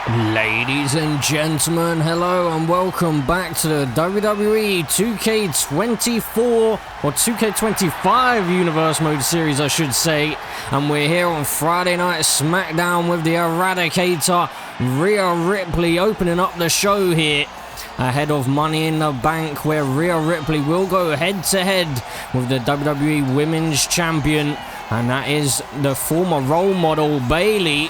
Ladies and gentlemen, hello and welcome back to the WWE 2K24 or 2K25 Universe Mode Series, I should say. And we're here on Friday Night SmackDown with the Eradicator, Rhea Ripley, opening up the show here ahead of Money in the Bank, where Rhea Ripley will go head-to-head with the WWE Women's Champion, and that is the former role model, Bayley.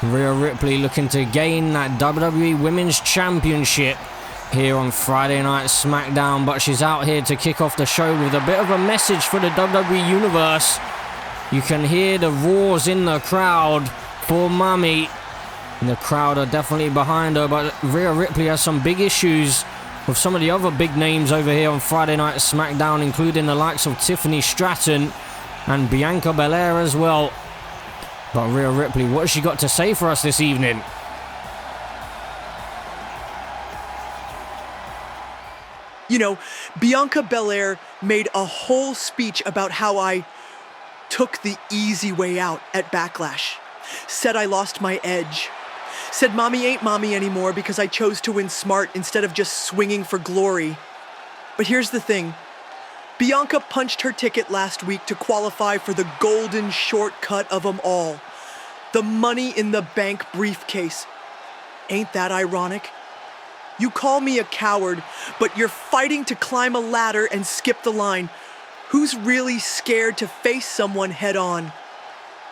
Rhea Ripley looking to gain that WWE Women's Championship here on Friday Night SmackDown, but she's out here to kick off the show with a bit of a message for the WWE Universe. You can hear the roars in the crowd for Mummy. The crowd are definitely behind her, but Rhea Ripley has some big issues with some of the other big names over here on Friday Night SmackDown, including the likes of Tiffany Stratton and Bianca Belair as well. But Rhea Ripley, what has she got to say for us this evening? You know, Bianca Belair made a whole speech about how I took the easy way out at Backlash. Said I lost my edge. Said mommy ain't mommy anymore because I chose to win smart instead of just swinging for glory. But here's the thing. Bianca punched her ticket last week to qualify for the golden shortcut of them all. The Money in the Bank briefcase. Ain't that ironic? You call me a coward, but you're fighting to climb a ladder and skip the line. Who's really scared to face someone head on?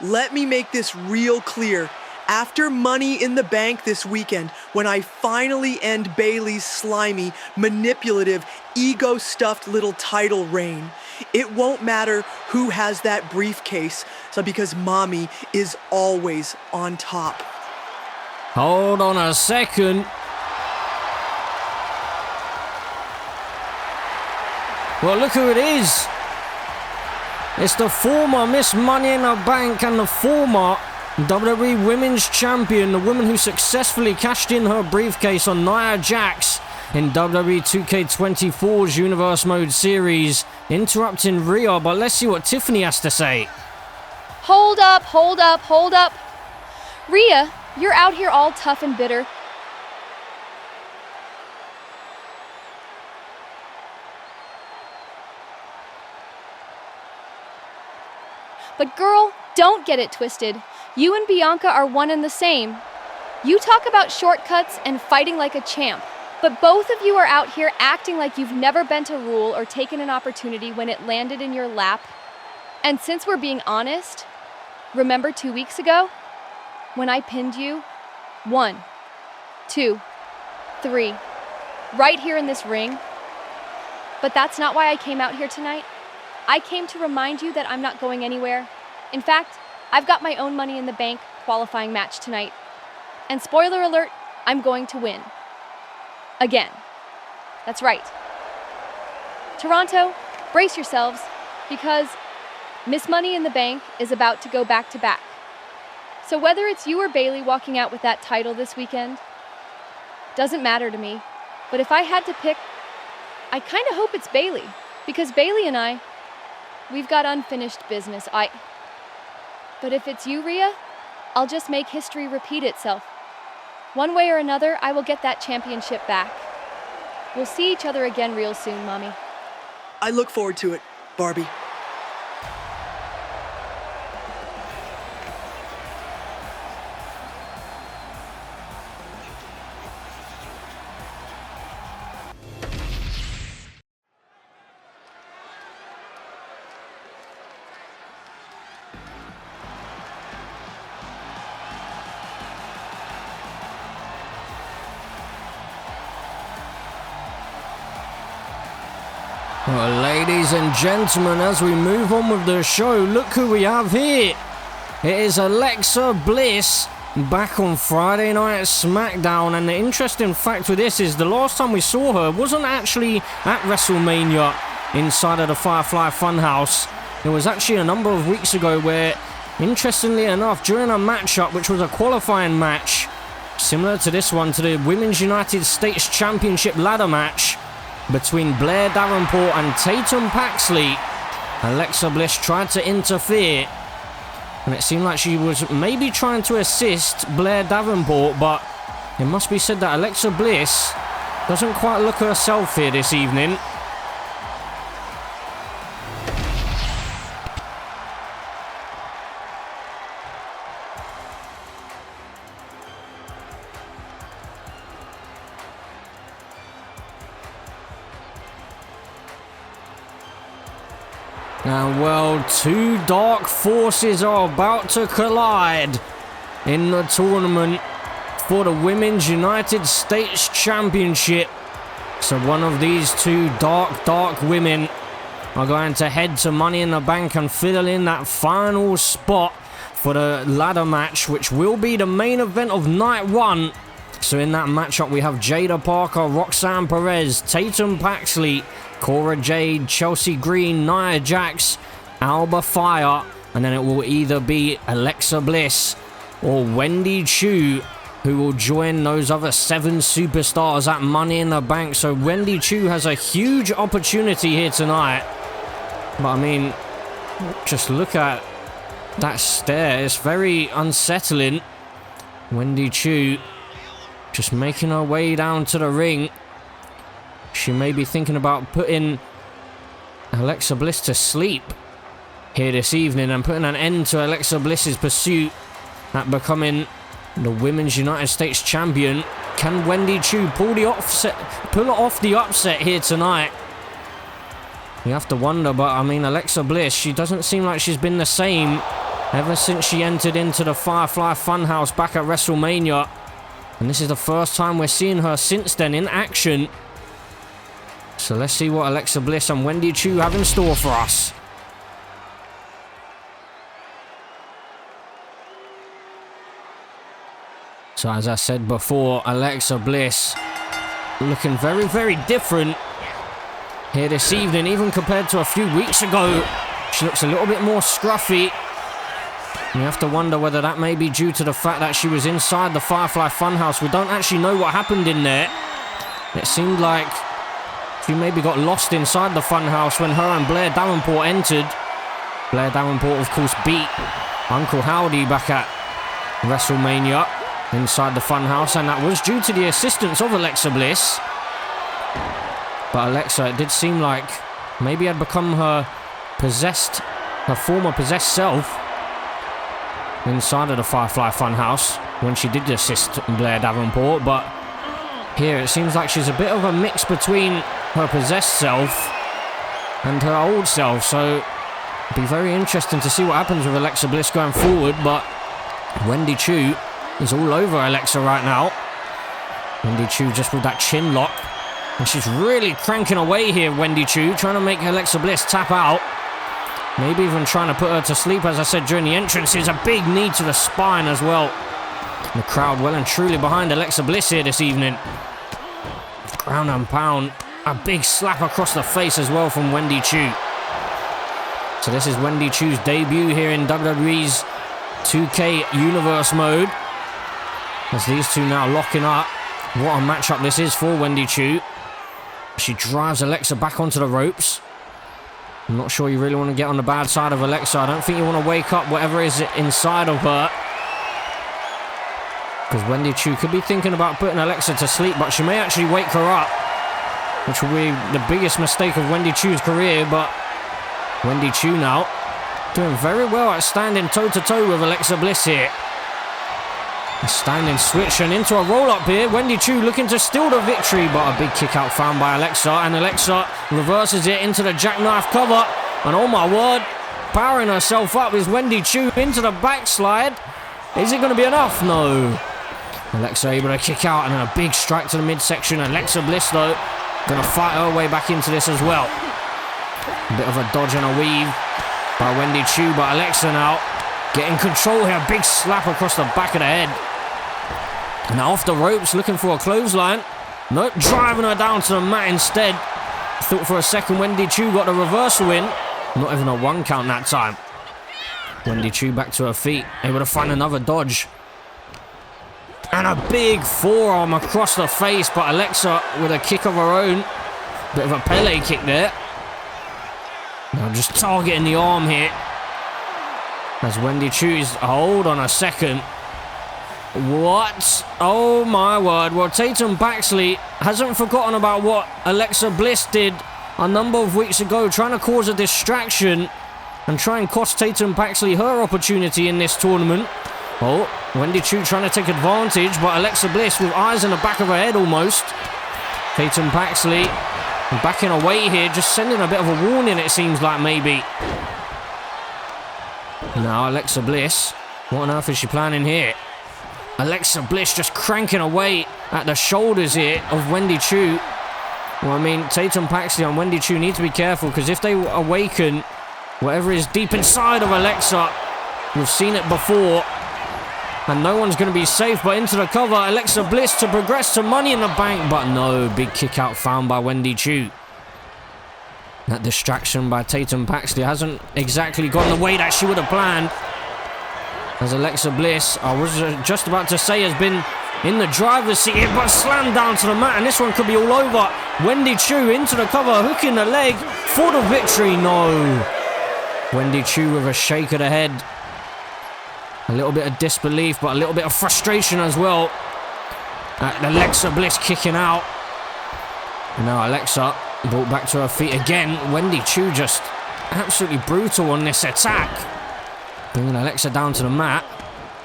Let me make this real clear. After Money in the Bank this weekend, when I finally end Bayley's slimy, manipulative, ego-stuffed little title reign, it won't matter who has that briefcase, because Mommy is always on top. Hold on a second. Well, look who it is. It's the former Miss Money in the Bank and the former WWE Women's Champion, the woman who successfully cashed in her briefcase on Nia Jax in WWE 2K24's Universe Mode Series, interrupting Rhea, but let's see what Tiffany has to say. Hold up, hold up, hold up. Rhea, you're out here all tough and bitter. But girl, don't get it twisted. You and Bianca are one and the same. You talk about shortcuts and fighting like a champ, but both of you are out here acting like you've never bent a rule or taken an opportunity when it landed in your lap. And since we're being honest, remember 2 weeks ago when I pinned you? 1, 2, 3, right here in this ring? But that's not why I came out here tonight. I came to remind you that I'm not going anywhere. In fact, I've got my own Money in the Bank qualifying match tonight. And spoiler alert, I'm going to win. Again. That's right. Toronto, brace yourselves, because Miss Money in the Bank is about to go back-to-back. So whether it's you or Bayley walking out with that title this weekend, doesn't matter to me. But if I had to pick, I kind of hope it's Bayley, because Bayley and I, we've got unfinished business. But if it's you, Rhea, I'll just make history repeat itself. One way or another, I will get that championship back. We'll see each other again real soon, Mommy. I look forward to it, Barbie. Well, ladies and gentlemen, as we move on with the show, look who we have here. It is Alexa Bliss back on Friday Night SmackDown, and the interesting fact with this is the last time we saw her wasn't actually at WrestleMania inside of the Firefly Funhouse. It was actually a number of weeks ago where, interestingly enough, during a matchup which was a qualifying match, similar to this one, to the Women's United States Championship ladder match, between Blair Davenport and Tatum Paxley, Alexa Bliss tried to interfere, and it seemed like she was maybe trying to assist Blair Davenport, but It must be said that Alexa Bliss doesn't quite look herself here this evening. And well, two dark forces are about to collide in the tournament for the Women's United States Championship. So one of these two dark women are going to head to Money in the Bank and fill in that final spot for the ladder match, which will be the main event of night one. So in that matchup, we have Jada Parker, Roxanne Perez, Tatum Paxley, Cora Jade, Chelsea Green, Nia Jax, Alba Fire, and then it will either be Alexa Bliss or Wendy Chu who will join those other 7 superstars at Money in the Bank. So Wendy Chu has a huge opportunity here tonight. But I mean, just look at that stare. It's very unsettling. Wendy Chu just making her way down to the ring. She may be thinking about putting Alexa Bliss to sleep here this evening and putting an end to Alexa Bliss's pursuit at becoming the Women's United States Champion. Can Wendy Chu pull off the upset here tonight? You have to wonder, but I mean, Alexa Bliss, she doesn't seem like she's been the same ever since she entered into the Firefly Funhouse back at WrestleMania. And this is the first time we're seeing her since then in action. So let's see what Alexa Bliss and Wendy Chu have in store for us. So as I said before, Alexa Bliss looking very different here this evening, even compared to a few weeks ago. She looks a little bit more scruffy. You have to wonder whether that may be due to the fact that she was inside the Firefly Funhouse. We don't actually know what happened in there. It seemed like she maybe got lost inside the Funhouse when her and Blair Davenport entered. Blair Davenport, of course, beat Uncle Howdy back at WrestleMania inside the Funhouse, and that was due to the assistance of Alexa Bliss. But Alexa, it did seem like maybe had become her former possessed self inside of the Firefly Funhouse when she did assist Blair Davenport. But here it seems like she's a bit of a mix between her possessed self and her old self. So it'll be very interesting to see what happens with Alexa Bliss going forward. But Wendy Chu is all over Alexa right now. Wendy Chu just with that chin lock. And she's really cranking away here, Wendy Chu, trying to make Alexa Bliss tap out. Maybe even trying to put her to sleep, as I said during the entrance. Is a big knee to the spine as well. The crowd well and truly behind Alexa Bliss here this evening. Ground and pound. A big slap across the face as well from Wendy Chu. So this is Wendy Chu's debut here in WWE's 2K Universe mode. As these two now locking up. What a matchup this is for Wendy Chu. She drives Alexa back onto the ropes. I'm not sure you really want to get on the bad side of Alexa. I don't think you want to wake up whatever is inside of her. Because Wendy Chu could be thinking about putting Alexa to sleep, but she may actually wake her up, which will be the biggest mistake of Wendy Chu's career. But Wendy Chu now doing very well at standing toe-to-toe with Alexa Bliss here. A standing switch and into a roll-up here. Wendy Chu looking to steal the victory, but a big kick-out found by Alexa. And Alexa reverses it into the jackknife cover. And oh my word, powering herself up is Wendy Chu into the backslide. Is it going to be enough? No. Alexa able to kick out and then a big strike to the midsection. Alexa Bliss, though, going to fight her way back into this as well. A bit of a dodge and a weave by Wendy Chu, but Alexa now getting control here. Big slap across the back of the head. Now off the ropes, looking for a clothesline. Nope, driving her down to the mat instead. Thought for a second Wendy Chu got the reversal in. Not even a 1 count that time. Wendy Chu back to her feet, able to find another dodge. And a big forearm across the face, but Alexa with a kick of her own. Bit of a Pele kick there. Now just targeting the arm here. As Wendy Chu's, hold on a second. What? Oh my word. Well, Tatum Paxley hasn't forgotten about what Alexa Bliss did a number of weeks ago, trying to cause a distraction and try and cost Tatum Paxley her opportunity in this tournament. Oh, Wendy Choo trying to take advantage, but Alexa Bliss with eyes in the back of her head almost. Tatum Paxley backing away here, just sending a bit of a warning, it seems like, maybe. Now Alexa Bliss, what on earth is she planning here? Alexa Bliss just cranking away at the shoulders here of Wendy Choo. Well, I mean, Tatum Paxley and Wendy Choo need to be careful, because if they awaken whatever is deep inside of Alexa, we've seen it before, and no one's going to be safe. But into the cover, Alexa Bliss to progress to Money in the Bank, but no, big kick out found by Wendy Choo. That distraction by Tatum Paxley hasn't exactly gone the way that she would have planned, as Alexa Bliss, I was just about to say, has been in the driver's seat here, but slammed down to the mat, and this one could be all over. Wendy Choo into the cover, hooking the leg for the victory. No. Wendy Choo with a shake of the head. A little bit of disbelief, but a little bit of frustration as well. Alexa Bliss kicking out. And now Alexa brought back to her feet again. Wendy Choo just absolutely brutal on this attack, bringing Alexa down to the mat.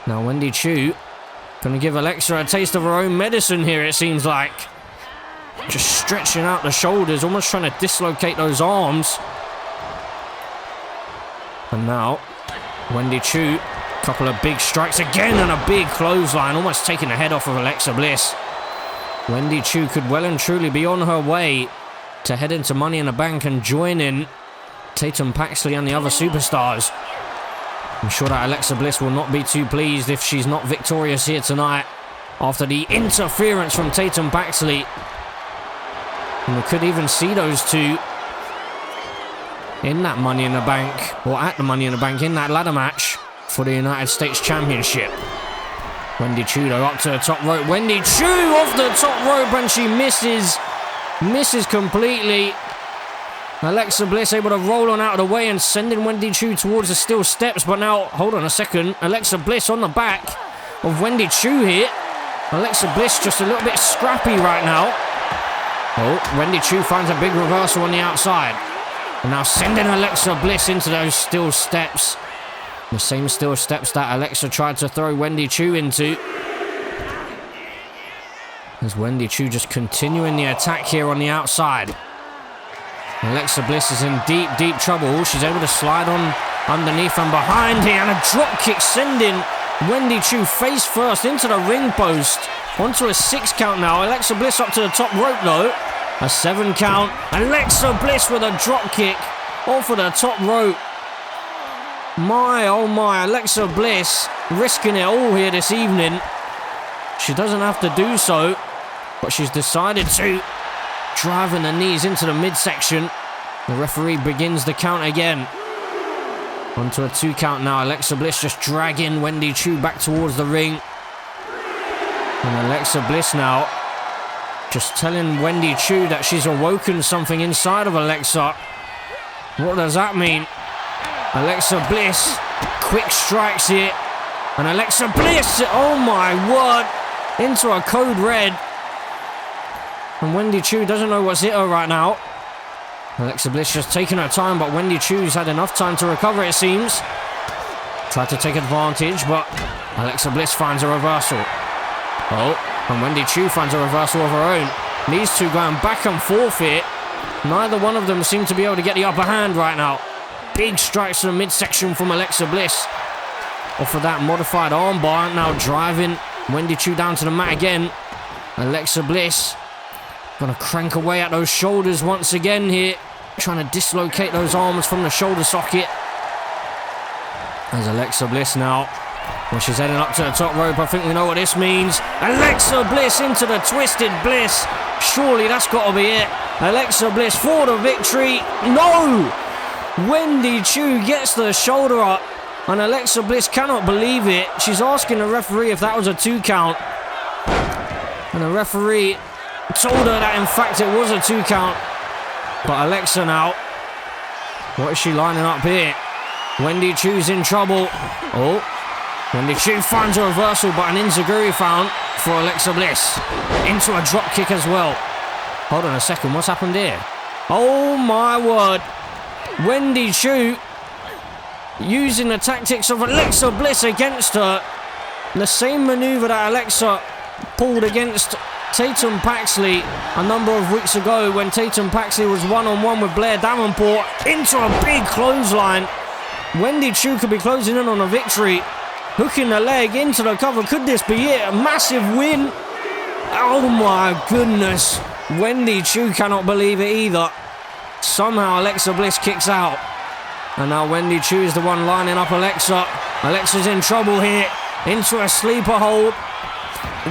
Now Wendy Choo gonna give Alexa a taste of her own medicine here, it seems like. Just stretching out the shoulders, almost trying to dislocate those arms. And now Wendy Choo, couple of big strikes again, and a big clothesline, almost taking the head off of Alexa Bliss. Wendy Choo could well and truly be on her way to head into Money in the Bank and join in Tatum Paxley and the other superstars. I'm sure that Alexa Bliss will not be too pleased if she's not victorious here tonight after the interference from Tatum Paxley. And we could even see those two in that Money in the Bank, or at the Money in the Bank, in that ladder match for the United States Championship. Wendy Choo though up to the top rope. Wendy Choo off the top rope, and she misses completely. Alexa Bliss able to roll on out of the way and sending Wendy Choo towards the steel steps. But now, hold on a second, Alexa Bliss on the back of Wendy Choo here. Alexa Bliss just a little bit scrappy right now. Oh, Wendy Choo finds a big reversal on the outside. And now sending Alexa Bliss into those steel steps. The same steel steps that Alexa tried to throw Wendy Choo into. As Wendy Choo just continuing the attack here on the outside. Alexa Bliss is in deep, deep trouble. She's able to slide on underneath and behind here, and a drop kick sending Wendy Choo face first into the ring post. Onto a 6 count now. Alexa Bliss up to the top rope though. A 7 count. Alexa Bliss with a drop kick off of the top rope. My, oh my, Alexa Bliss risking it all here this evening. She doesn't have to do so, but she's decided to. Driving the knees into the midsection. The referee begins the count again. Onto a 2 count now. Alexa Bliss just dragging Wendy Choo back towards the ring. And Alexa Bliss now just telling Wendy Choo that she's awoken something inside of Alexa. What does that mean? Alexa Bliss, quick strikes here. And Alexa Bliss, oh my word, into a code red. And Wendy Choo doesn't know what's hit her right now. Alexa Bliss just taking her time, but Wendy Choo's had enough time to recover, it seems. Tried to take advantage, but Alexa Bliss finds a reversal. Oh, and Wendy Choo finds a reversal of her own. These two going back and forth here. Neither one of them seem to be able to get the upper hand right now. Big strikes to the midsection from Alexa Bliss. Off of that modified armbar, now driving Wendy Choo down to the mat again. Alexa Bliss gonna crank away at those shoulders once again here, trying to dislocate those arms from the shoulder socket. There's Alexa Bliss now. Well, she's heading up to the top rope. I think we know what this means. Alexa Bliss into the Twisted Bliss. Surely that's got to be it. Alexa Bliss for the victory. No! Wendy Choo gets the shoulder up, and Alexa Bliss cannot believe it. She's asking the referee if that was a 2 count. And the referee told her that in fact it was a 2 count. But Alexa now, what is she lining up here? Wendy Choo's in trouble. Oh, Wendy Chu finds a reversal, but an enziguri found for Alexa Bliss. Into a drop kick as well. Hold on a second, what's happened here? Oh my word. Wendy Chu using the tactics of Alexa Bliss against her. The same maneuver that Alexa pulled against Tatum Paxley a number of weeks ago when Tatum Paxley was one-on-one with Blair Davenport into a big clothesline. Wendy Chu could be closing in on a victory. Hooking the leg into the cover. Could this be it? A massive win. Oh my goodness. Wendy Chu cannot believe it either. Somehow Alexa Bliss kicks out. And now Wendy Chu is the one lining up Alexa. Alexa's in trouble here. Into a sleeper hold.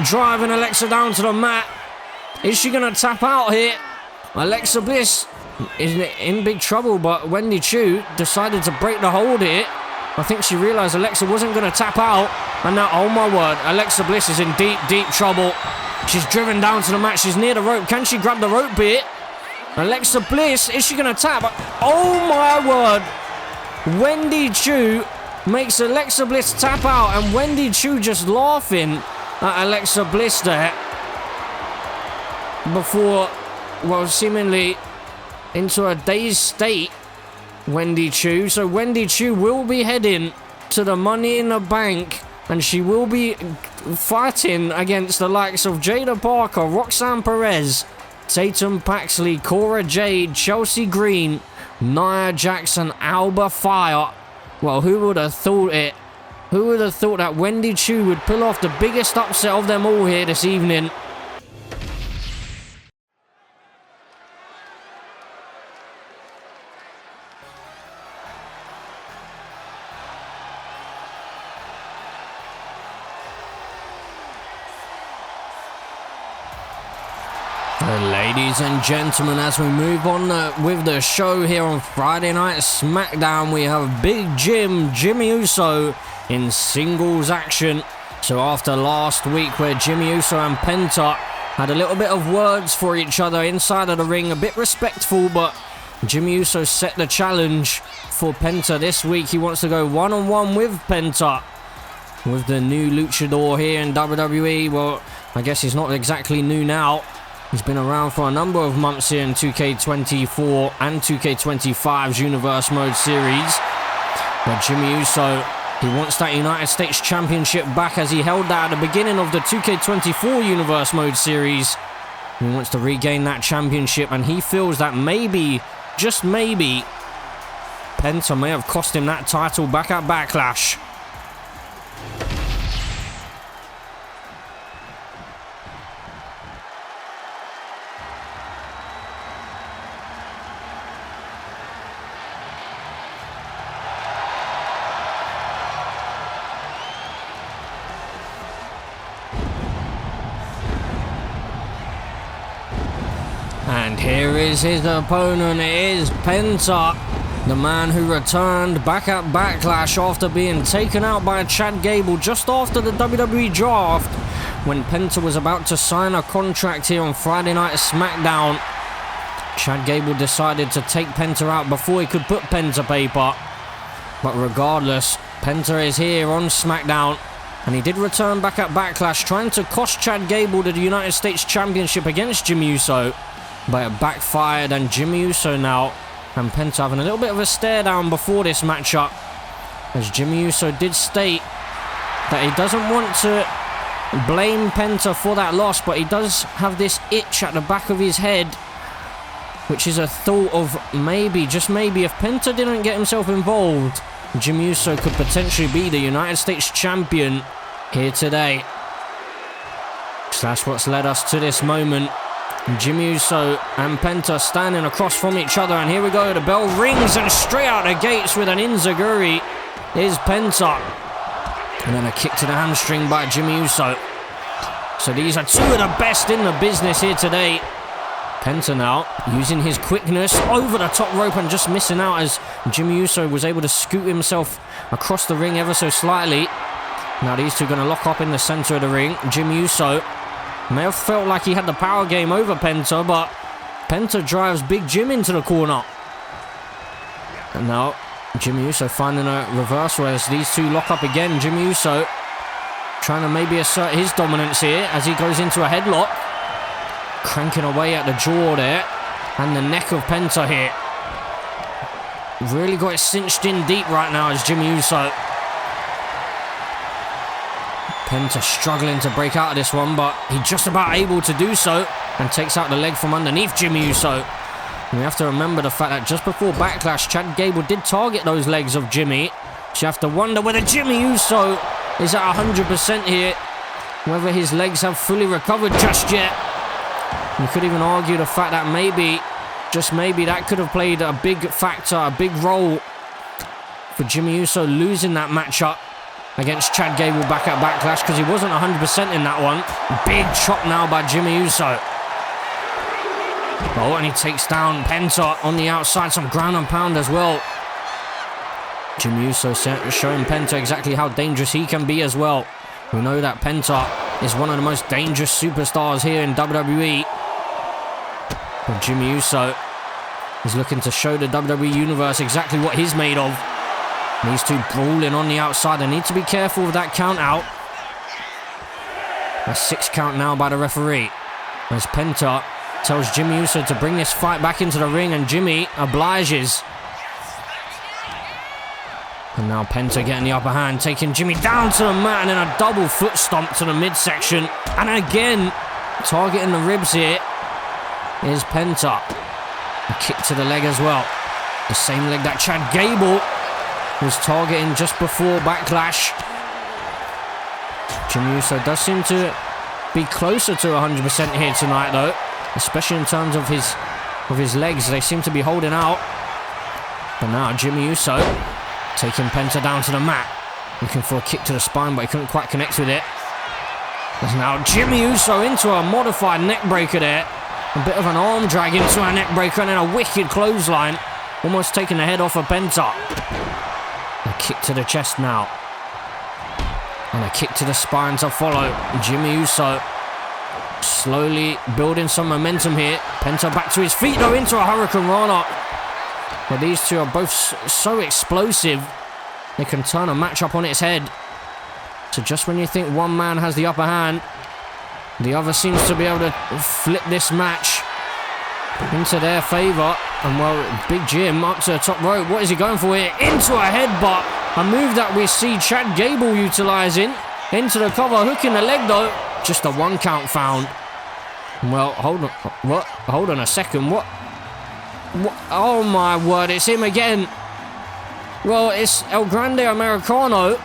Driving Alexa down to the mat. Is she going to tap out here? Alexa Bliss is in big trouble, but Wendy Chu decided to break the hold here. I think she realized Alexa wasn't going to tap out. And now, oh my word, Alexa Bliss is in deep, deep trouble. She's driven down to the mat. She's near the rope. Can she grab the rope here? Alexa Bliss, is she going to tap? Oh my word. Wendy Chu makes Alexa Bliss tap out, and Wendy Chu just laughing at Alexa Bliss there. Before, well, seemingly into a dazed state. Wendy Chu. So Wendy Chu will be heading to the Money in the Bank, and she will be fighting against the likes of Jada Parker, Roxanne Perez, Tatum Paxley, Cora Jade, Chelsea Green, Nia Jackson, Alba Fire. Well, who would have thought it? Who would have thought that Wendy Chu would pull off the biggest upset of them all here this evening? Ladies and gentlemen, as we move on with the show here on Friday Night SmackDown, we have Big Jimmy Uso in singles action. So after last week where Jimmy Uso and Penta had a little bit of words for each other inside of the ring, a bit respectful, but Jimmy Uso set the challenge for Penta this week. He wants to go one-on-one with Penta, with the new luchador here in WWE. Well, I guess he's not exactly new now. He's been around for a number of months here in 2K24 and 2K25's Universe Mode series. But Jimmy Uso, he wants that United States Championship back, as he held that at the beginning of the 2K24 Universe Mode series. He wants to regain that championship, and he feels that maybe, just maybe, Penta may have cost him that title back at Backlash. And here is his opponent. It is Penta, the man who returned back at Backlash after being taken out by Chad Gable just after the WWE draft, when Penta was about to sign a contract here on Friday Night SmackDown. Chad Gable decided to take Penta out before he could put pen to paper. But regardless, Penta is here on SmackDown, and he did return back at Backlash, trying to cost Chad Gable the United States Championship against Jimmy Uso. But it backfired, and Jimmy Uso now and Penta having a little bit of a stare down before this matchup, as Jimmy Uso did state that he doesn't want to blame Penta for that loss, but he does have this itch at the back of his head, which is a thought of maybe, just maybe, if Penta didn't get himself involved, Jimmy Uso could potentially be the United States Champion here today. So that's what's led us to this moment. Jimmy Uso and Penta standing across from each other, and here we go, the bell rings, and straight out the gates with an enziguri is Penta, and then a kick to the hamstring by Jimmy Uso. So these are two of the best in the business here today. Penta now using his quickness over the top rope and just missing out, as Jimmy Uso was able to scoot himself across the ring ever so slightly. Now these two are going to lock up in the center of the ring. Jimmy Uso may have felt like he had the power game over Penta, but Penta drives Big Jim into the corner. And now Jimmy Uso finding a reversal as these two lock up again. Jimmy Uso trying to maybe assert his dominance here as he goes into a headlock. Cranking away at the jaw there. And the neck of Penta here. Really got it cinched in deep right now as Jimmy Uso. Penta struggling to break out of this one, but he's just about able to do so. And takes out the leg from underneath Jimmy Uso. And we have to remember the fact that just before Backlash, Chad Gable did target those legs of Jimmy. So you have to wonder whether Jimmy Uso is at 100% here. Whether his legs have fully recovered just yet. You could even argue the fact that maybe, just maybe, that could have played a big factor, a big role for Jimmy Uso losing that matchup against Chad Gable back at Backlash, because he wasn't 100% in that one. Big chop now by Jimmy Uso. Oh, and he takes down Penta on the outside, some ground and pound as well. Jimmy Uso showing Penta exactly how dangerous he can be as well. We know that Penta is one of the most dangerous superstars here in WWE. But Jimmy Uso is looking to show the WWE Universe exactly what he's made of. These two brawling on the outside. They need to be careful with that count out. A 6 count now by the referee. As Penta tells Jimmy Uso to bring this fight back into the ring, and Jimmy obliges. And now Penta getting the upper hand, taking Jimmy down to the mat, and then a double foot stomp to the midsection. And again, targeting the ribs here is Penta. A kick to the leg as well. The same leg that Chad Gable was targeting just before Backlash. Jimmy Uso does seem to be closer to 100% here tonight though. Especially in terms of his legs. They seem to be holding out. But now Jimmy Uso taking Penta down to the mat. Looking for a kick to the spine, but he couldn't quite connect with it. There's now Jimmy Uso into a modified neck breaker there. A bit of an arm drag into a neck breaker, and then a wicked clothesline. Almost taking the head off of Penta. A kick to the chest now. And a kick to the spine to follow. Jimmy Uso slowly building some momentum here. Penta back to his feet though, into a Hurricane Rana. But these two are both so explosive, they can turn a matchup on its head. So just when you think one man has the upper hand, the other seems to be able to flip this match into their favour. And well, Big Jim up to the top rope. What is he going for here? Into a headbutt. A move that we see Chad Gable utilising. Into the cover, hooking the leg though. Just a 1 count found. Well, hold on. What? Hold on a second. What? Oh my word, it's him again. Well, it's El Grande Americano.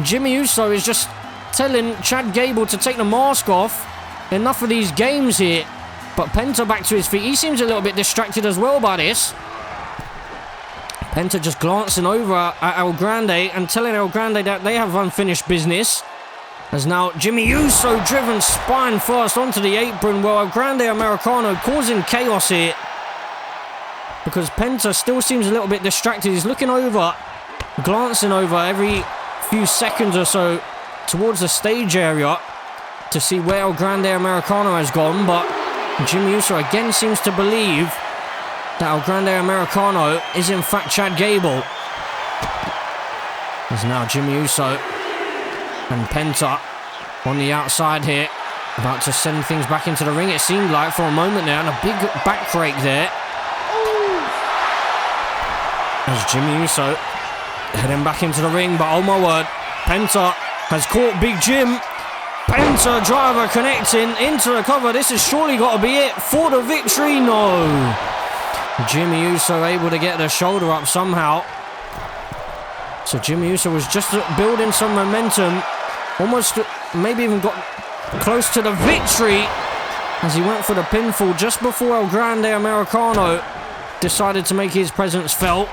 Jimmy Uso is just telling Chad Gable to take the mask off. Enough of these games here. But Penta back to his feet. He seems a little bit distracted as well by this. Penta just glancing over at El Grande and telling El Grande that they have unfinished business. As now Jimmy Uso driven spine first onto the apron. Well, El Grande Americano causing chaos here. Because Penta still seems a little bit distracted. He's looking over, glancing over every few seconds or so towards the stage area to see where El Grande Americano has gone. But Jimmy Uso again seems to believe that El Grande Americano is in fact Chad Gable. There's now Jimmy Uso and Penta on the outside here, about to send things back into the ring, it seemed like, for a moment there, and a big back break there. As Jimmy Uso heading back into the ring, but oh my word, Penta has caught Big Jim. Penta driver connecting into the cover. This has surely got to be it for the victory. No. Jimmy Uso able to get the shoulder up somehow. So Jimmy Uso was just building some momentum. Almost maybe even got close to the victory as he went for the pinfall just before El Grande Americano decided to make his presence felt.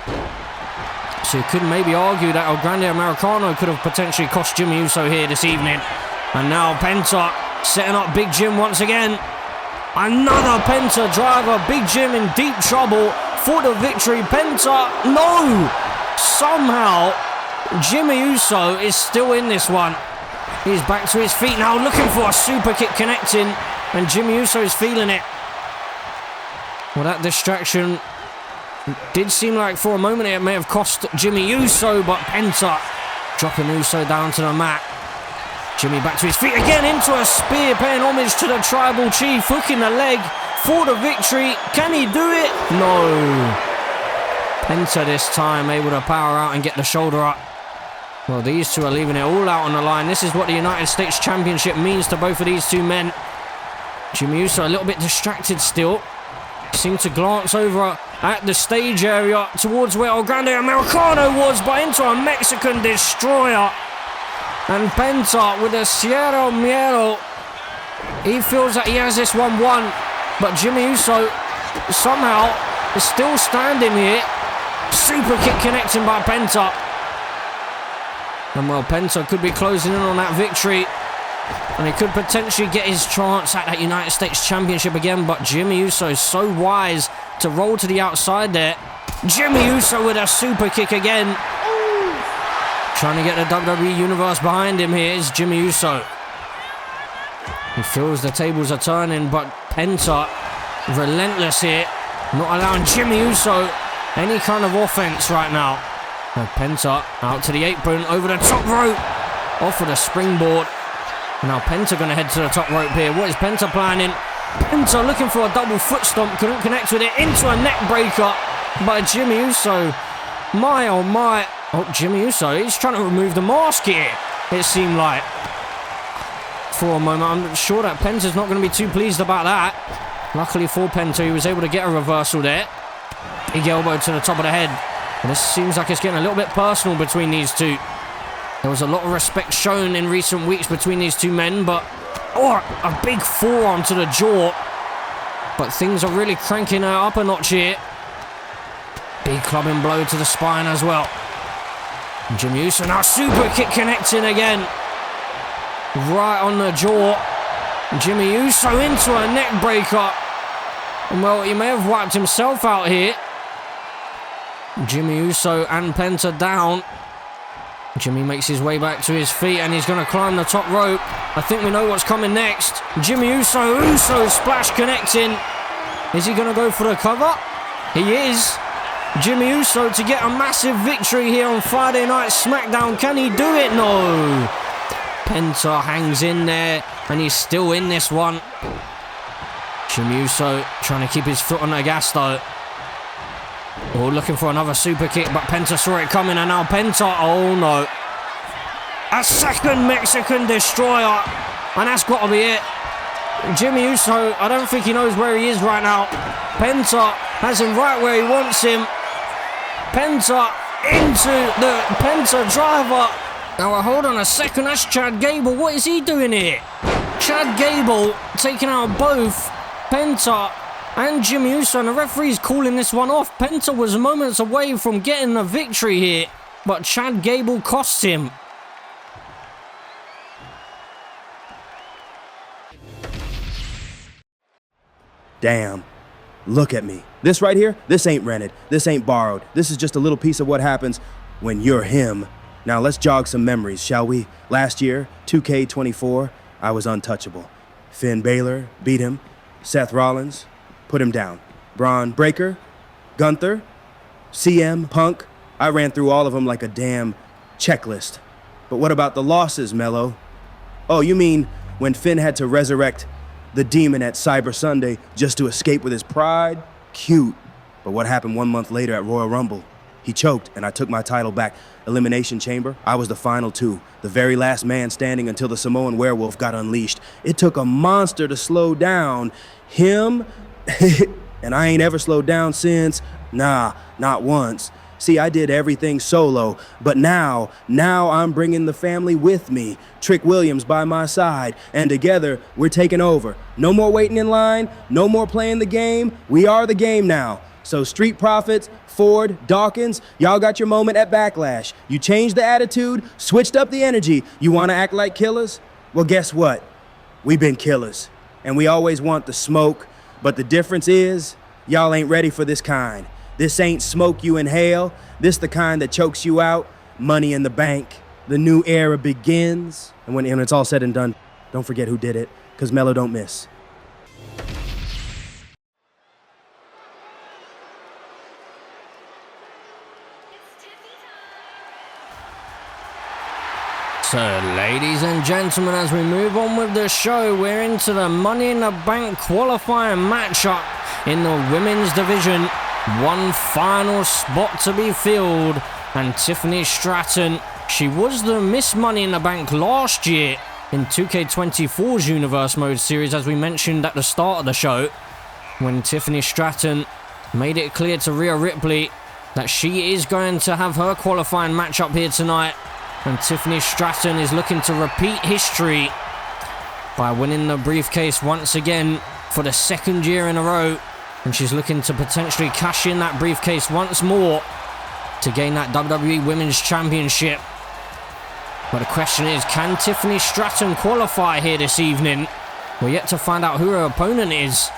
So you could maybe argue that El Grande Americano could have potentially cost Jimmy Uso here this evening. And now Penta setting up Big Jim once again. Another Penta driver. Big Jim in deep trouble for the victory. Penta, no! Somehow, Jimmy Uso is still in this one. He's back to his feet now, looking for a super kick connecting. And Jimmy Uso is feeling it. Well, that distraction Did seem like for a moment it may have cost Jimmy Uso, but Penta dropping Uso down to the mat. Jimmy back to his feet again, into a spear, paying homage to the tribal chief, hooking the leg for the victory. Can he do it? No. Penta this time able to power out and get the shoulder up. Well, these two are leaving it all out on the line. This is what the United States Championship means to both of these two men. Jimmy Uso a little bit distracted still. Seemed to glance over at the stage area towards where El Grande Americano was, but into a Mexican destroyer. And Penta with a Sierra Miero. He feels that he has this one won, but Jimmy Uso somehow is still standing here. Super kick connecting by Penta. And well, Penta could be closing in on that victory, and he could potentially get his chance at that United States Championship again, but Jimmy Uso is so wise to roll to the outside there. Jimmy Uso with a super kick again. Trying to get the WWE Universe behind him here is Jimmy Uso. He feels the tables are turning, but Penta relentless here, not allowing Jimmy Uso any kind of offense right now. Now Penta out to the apron, over the top rope, off with a springboard. Now Penta going to head to the top rope here. What is Penta planning? Penta looking for a double foot stomp, couldn't connect with it, into a neck breaker by Jimmy Uso. My oh my. Oh, Jimmy Uso, he's trying to remove the mask here, it seemed like. For a moment, I'm sure that Penta's not going to be too pleased about that. Luckily for Penta, he was able to get a reversal there. Big elbow to the top of the head. And this seems like it's getting a little bit personal between these two. There was a lot of respect shown in recent weeks between these two men, but... Oh, a big forearm to the jaw. But things are really cranking up a notch here. Big clubbing blow to the spine as well. Jimmy Uso now super kick connecting again. Right on the jaw. Jimmy Uso into a neck breaker. And well, he may have wiped himself out here. Jimmy Uso and Penta down. Jimmy makes his way back to his feet and he's going to climb the top rope. I think we know what's coming next. Jimmy Uso splash connecting. Is he going to go for the cover? He is. Jimmy Uso to get a massive victory here on Friday Night SmackDown. Can he do it? No. Penta hangs in there and he's still in this one. Jimmy Uso trying to keep his foot on the gas though. Oh, looking for another super kick, but Penta saw it coming, and now Penta, oh no. A second Mexican destroyer, and that's got to be it. Jimmy Uso, I don't think he knows where he is right now. Penta has him right where he wants him. Penta into the Penta driver. Now, hold on a second, that's Chad Gable. What is he doing here? Chad Gable taking out both Penta and Jimmy Uso, and the referee's calling this one off. Penta was moments away from getting the victory here, but Chad Gable cost him. Damn. Look at me. This right here, this ain't rented. This ain't borrowed. This is just a little piece of what happens when you're him. Now let's jog some memories, shall we? Last year, 2K24, I was untouchable. Finn Balor beat him. Seth Rollins put him down. Braun Breaker, Gunther, CM Punk. I ran through all of them like a damn checklist. But what about the losses, Mello? Oh, you mean when Finn had to resurrect the demon at Cyber Sunday just to escape with his pride? Cute. But what happened 1 month later at Royal Rumble? He choked and I took my title back. Elimination Chamber, I was the final two. The very last man standing until the Samoan werewolf got unleashed. It took a monster to slow down him, and I ain't ever slowed down since. Nah, not once. See, I did everything solo, but now I'm bringing the family with me. Trick Williams by my side, and together we're taking over. No more waiting in line, no more playing the game. We are the game now. So Street Profits, Ford, Dawkins, y'all got your moment at Backlash. You changed the attitude, switched up the energy. You want to act like killers? Well, guess what? We've been killers, and we always want the smoke, but the difference is y'all ain't ready for this kind. This ain't smoke you inhale. This the kind that chokes you out. Money in the bank. The new era begins. And when it's all said and done, don't forget who did it, because Mello don't miss. So, ladies and gentlemen, as we move on with the show, we're into the Money in the Bank qualifying matchup in the women's division. One final spot to be filled, and Tiffany Stratton, she was the Miss Money in the Bank last year in 2K24's Universe Mode series, as we mentioned at the start of the show, when Tiffany Stratton made it clear to Rhea Ripley that she is going to have her qualifying matchup here tonight. And Tiffany Stratton is looking to repeat history by winning the briefcase once again for the second year in a row. And she's looking to potentially cash in that briefcase once more to gain that WWE Women's Championship. But the question is, can Tiffany Stratton qualify here this evening? We're yet to find out who her opponent is.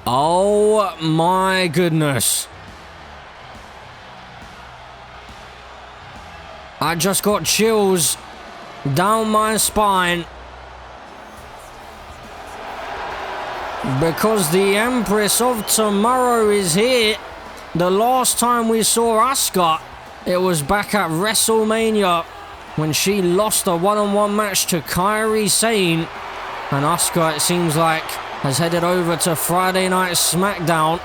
Oh my goodness. I just got chills down my spine because the Empress of Tomorrow is here. The last time we saw Asuka, it was back at WrestleMania when she lost a one-on-one match to Kairi Sane. And Asuka, it seems like, has headed over to Friday Night SmackDown,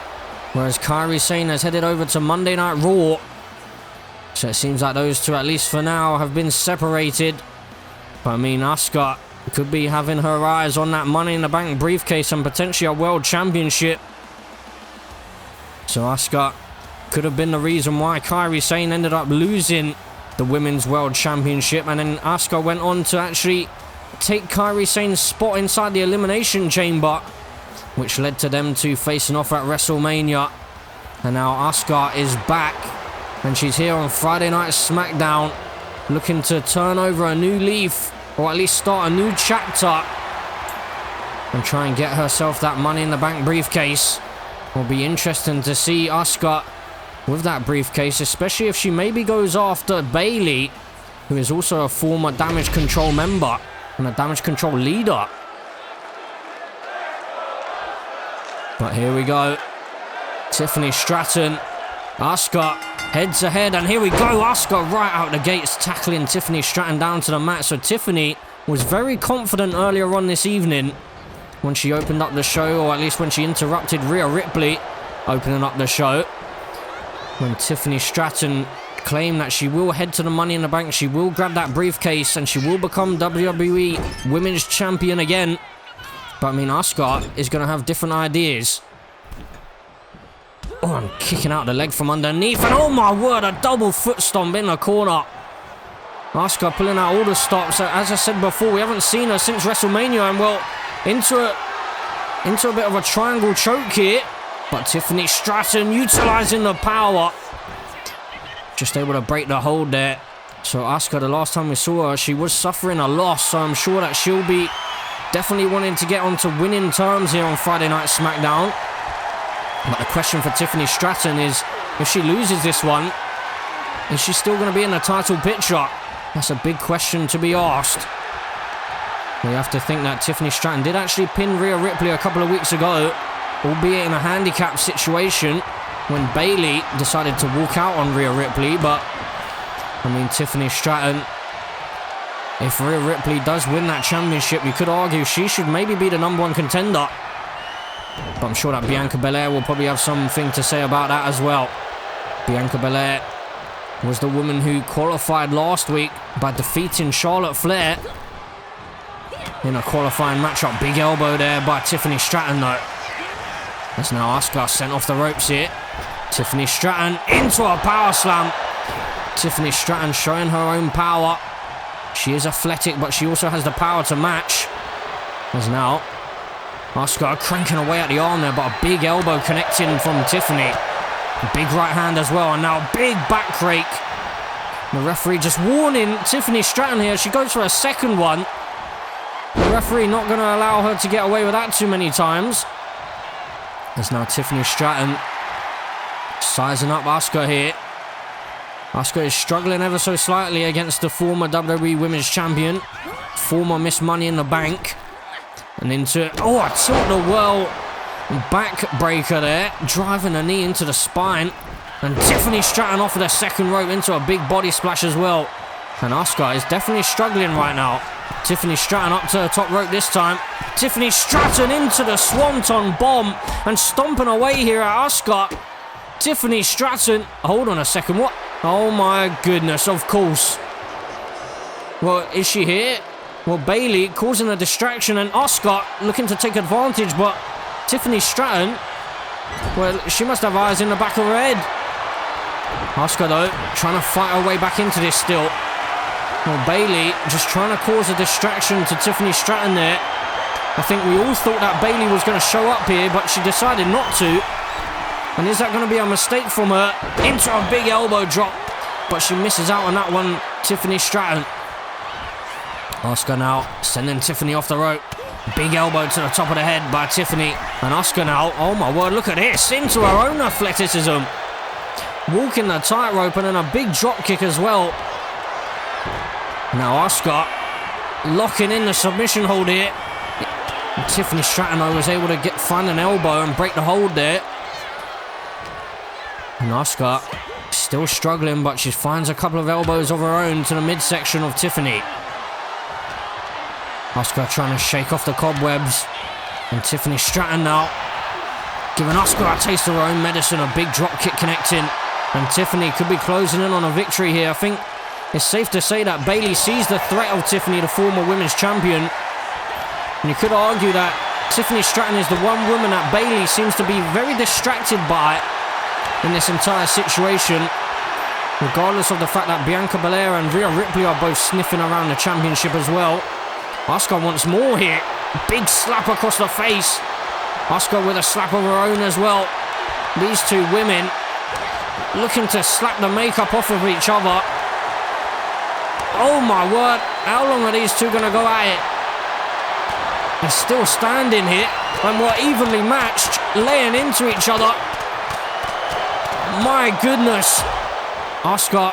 whereas Kairi Sane has headed over to Monday Night Raw. So it seems like those two, at least for now, have been separated. But I mean, Asuka could be having her eyes on that Money in the Bank briefcase and potentially a World Championship. So Asuka could have been the reason why Kairi Sane ended up losing the Women's World Championship, and then Asuka went on to actually take Kairi Sane's spot inside the Elimination Chamber, which led to them two facing off at WrestleMania. And now Asuka is back, and she's here on Friday Night SmackDown, looking to turn over a new leaf, or at least start a new chapter, and try and get herself that Money in the Bank briefcase. Will be interesting to see Asuka with that briefcase, especially if she maybe goes after Bayley, who is also a former Damage Control member and a Damage Control leader. But here we go. Tiffany Stratton, Asuka head to head, and here we go. Asuka right out the gates tackling Tiffany Stratton down to the mat. So Tiffany was very confident earlier on this evening when she opened up the show, or at least when she interrupted Rhea Ripley opening up the show, when Tiffany Stratton claimed that she will head to the Money in the Bank, she will grab that briefcase, and she will become WWE Women's Champion again. But I mean, Asuka is going to have different ideas. Oh, I'm kicking out the leg from underneath, and oh my word, a double foot stomp in the corner. Asuka pulling out all the stops. As I said before, we haven't seen her since WrestleMania, and well, into a bit of a triangle choke here. But Tiffany Stratton utilising the power, just able to break the hold there. So Asuka, the last time we saw her, she was suffering a loss, so I'm sure that she'll be definitely wanting to get onto winning terms here on Friday Night SmackDown. But the question for Tiffany Stratton is, if she loses this one, is she still going to be in the title picture? That's a big question to be asked. We have to think that Tiffany Stratton did actually pin Rhea Ripley a couple of weeks ago, albeit in a handicap situation, when Bayley decided to walk out on Rhea Ripley. But I mean, Tiffany Stratton, if Rhea Ripley does win that championship, you could argue she should maybe be the #1 contender. But I'm sure that Bianca Belair will probably have something to say about that as well. Bianca Belair was the woman who qualified last week by defeating Charlotte Flair in a qualifying matchup. Big elbow there by Tiffany Stratton though. As now Asuka sent off the ropes here. Tiffany Stratton into a power slam. Tiffany Stratton showing her own power. She is athletic, but she also has the power to match. As now Asuka cranking away at the arm there, but a big elbow connecting from Tiffany. A big right hand as well, and now a big back rake. The referee just warning Tiffany Stratton here. She goes for a second one. The referee not going to allow her to get away with that too many times. There's now Tiffany Stratton sizing up Asuka here. Asuka is struggling ever so slightly against the former WWE Women's Champion, former Miss Money in the Bank. And into, oh, a tilt-the-whirl backbreaker there, driving a knee into the spine. And Tiffany Stratton off of the second rope into a big body splash as well. And Asuka is definitely struggling right now. Tiffany Stratton up to the top rope this time. Tiffany Stratton into the Swanton bomb and stomping away here at Asuka. Tiffany Stratton, hold on a second, what? Oh my goodness, of course. Well, is she here? Well, Bayley causing a distraction and Asuka looking to take advantage, but Tiffany Stratton, well, she must have eyes in the back of her head. Asuka, though, trying to fight her way back into this still. Well, Bayley just trying to cause a distraction to Tiffany Stratton there. I think we all thought that Bayley was going to show up here, but she decided not to. And is that going to be a mistake from her? Into a big elbow drop, but she misses out on that one, Tiffany Stratton. Asuka now sending Tiffany off the rope. Big elbow to the top of the head by Tiffany. And Asuka now, oh my word, look at this, into her own athleticism. Walking the tightrope and then a big drop kick as well. Now Asuka locking in the submission hold here. And Tiffany Stratton was able to find an elbow and break the hold there. And Asuka still struggling, but she finds a couple of elbows of her own to the midsection of Tiffany. Asuka trying to shake off the cobwebs. And Tiffany Stratton now giving Asuka a taste of her own medicine. A big drop kick connecting. And Tiffany could be closing in on a victory here. I think it's safe to say that Bayley sees the threat of Tiffany, the former women's champion. And you could argue that Tiffany Stratton is the one woman that Bayley seems to be very distracted by in this entire situation. Regardless of the fact that Bianca Belair and Rhea Ripley are both sniffing around the championship as well. Asuka wants more here. Big slap across the face. Asuka with a slap of her own as well. These two women looking to slap the makeup off of each other. Oh my word, how long are these two going to go at it? They're still standing here and we're evenly matched, laying into each other. My goodness. Asuka,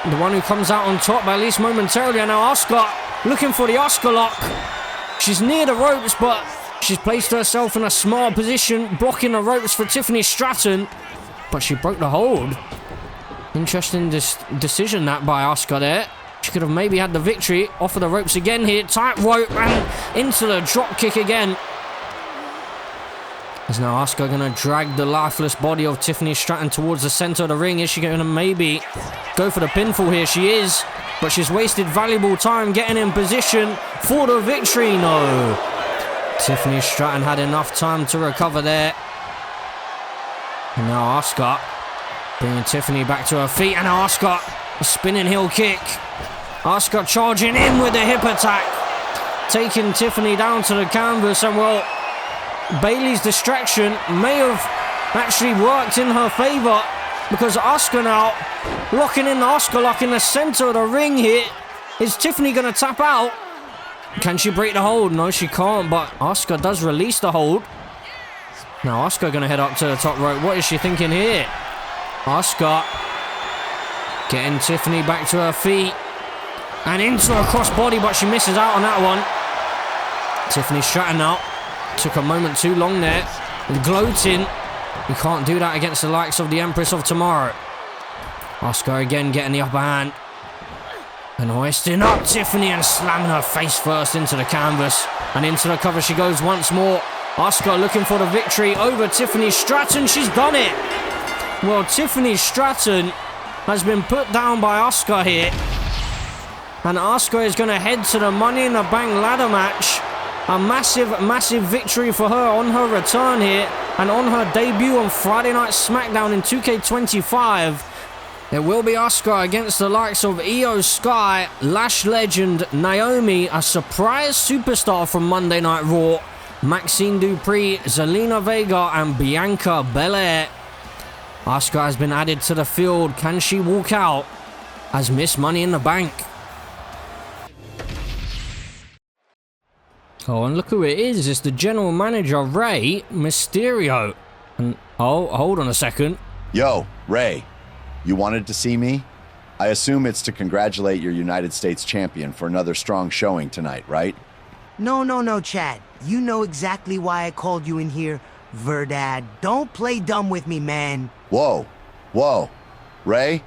the one who comes out on top, at least momentarily. And now Asuka looking for the Asuka lock. She's near the ropes, but she's placed herself in a smart position, blocking the ropes for Tiffany Stratton. But she broke the hold. Interesting decision that by Asuka there. She could have maybe had the victory. Off of the ropes again here. Tight rope and into the drop kick again. Is now Asuka going to drag the lifeless body of Tiffany Stratton towards the center of the ring? Is she going to maybe go for the pinfall here? She is. But she's wasted valuable time getting in position for the victory. No. Tiffany Stratton had enough time to recover there. And now Asuka bringing Tiffany back to her feet. And now Asuka, a spinning heel kick. Asuka charging in with the hip attack. Taking Tiffany down to the canvas. And well, Bayley's distraction may have actually worked in her favor. Because Asuka now locking in the Asuka lock in the center of the ring here. Is Tiffany going to tap out? Can she break the hold? No, she can't. But Asuka does release the hold. Now Asuka going to head up to the top rope. What is she thinking here? Asuka getting Tiffany back to her feet. And into a crossbody, but she misses out on that one. Tiffany Stratton now. Took a moment too long there. And gloating. You can't do that against the likes of the Empress of Tomorrow. Asuka again getting the upper hand. And hoisting up Tiffany and slamming her face first into the canvas. And into the cover she goes once more. Asuka looking for the victory over Tiffany Stratton. She's done it. Well, Tiffany Stratton has been put down by Asuka here. And Asuka is going to head to the Money in the Bank ladder match. A massive, massive victory for her on her return here. And on her debut on Friday Night SmackDown in 2K25. It will be Asuka against the likes of Io Sky, Lash Legend, Naomi, a surprise superstar from Monday Night Raw, Maxine Dupree, Zelina Vega, and Bianca Belair. Asuka has been added to the field. Can she walk out as Miss Money in the Bank? Oh, and look who it is. It's the general manager, Rey Mysterio. And, oh, hold on a second. Yo, Rey, you wanted to see me? I assume it's to congratulate your United States champion for another strong showing tonight, right? No, Chad. You know exactly why I called you in here. Verdad, don't play dumb with me, man. Whoa. Ray,